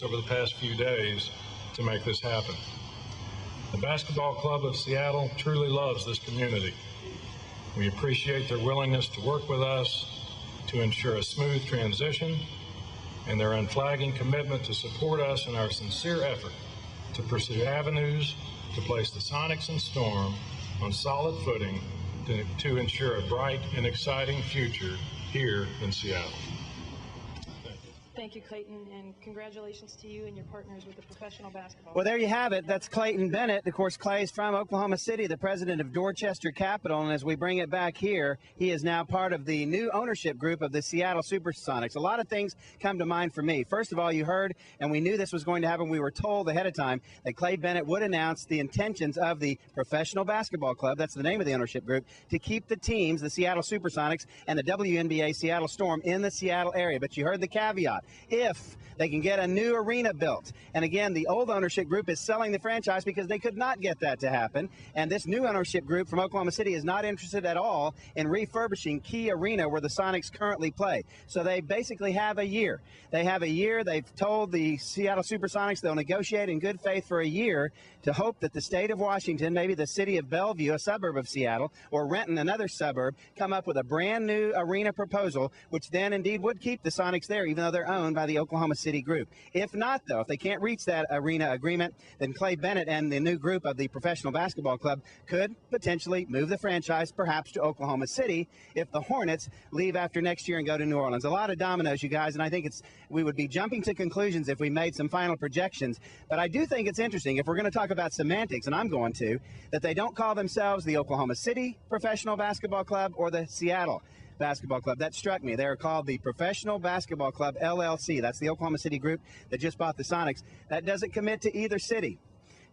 over the past few days to make this happen. The Basketball Club of Seattle truly loves this community. We appreciate their willingness to work with us to ensure a smooth transition and their unflagging commitment to support us in our sincere effort to pursue avenues to place the Sonics and Storm on solid footing to ensure a bright and exciting future here in Seattle. Thank you, Clayton, and congratulations to you and your partners with the professional basketball. Well, there you have it. That's Clayton Bennett. Of course, Clay is from Oklahoma City, the president of Dorchester Capital, and as we bring it back here, he is now part of the new ownership group of the Seattle Supersonics. A lot of things come to mind for me. First of all, you heard, and we knew this was going to happen. We were told ahead of time that Clay Bennett would announce the intentions of the Professional Basketball Club, that's the name of the ownership group, to keep the teams, the Seattle Supersonics and the WNBA Seattle Storm, in the Seattle area. But you heard the caveat. If they can get a new arena built. And again, the old ownership group is selling the franchise because they could not get that to happen. And this new ownership group from Oklahoma City is not interested at all in refurbishing Key Arena where the Sonics currently play. So they basically have a year. They have a year. They've told the Seattle Supersonics they'll negotiate in good faith for a year to hope that the state of Washington, maybe the city of Bellevue, a suburb of Seattle, or Renton, another suburb, come up with a brand new arena proposal, which then indeed would keep the Sonics there, even though they're owned by the Oklahoma City group. If not, though, if they can't reach that arena agreement, then Clay Bennett and the new group of the Professional Basketball Club could potentially move the franchise perhaps to Oklahoma City if the Hornets leave after next year and go to New Orleans. A lot of dominoes, you guys, and I think we would be jumping to conclusions if we made some final projections. But I do think it's interesting, if we're going to talk about semantics, and I'm going to, that they don't call themselves the Oklahoma City Professional Basketball Club or the Seattle Basketball Club. That struck me. They are called the Professional Basketball Club, LLC. That's the Oklahoma City group that just bought the Sonics. That doesn't commit to either city.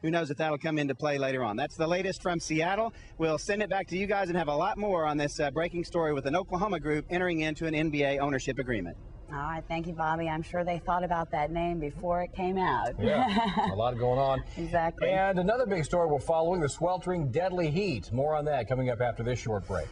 Who knows if that'll come into play later on. That's the latest from Seattle. We'll send it back to you guys and have a lot more on this breaking story with an Oklahoma group entering into an NBA ownership agreement. All right, thank you, Bobby. I'm sure they thought about that name before it came out. Yeah, a lot going on. Exactly. And another big story we're following, the sweltering deadly heat. More on that coming up after this short break.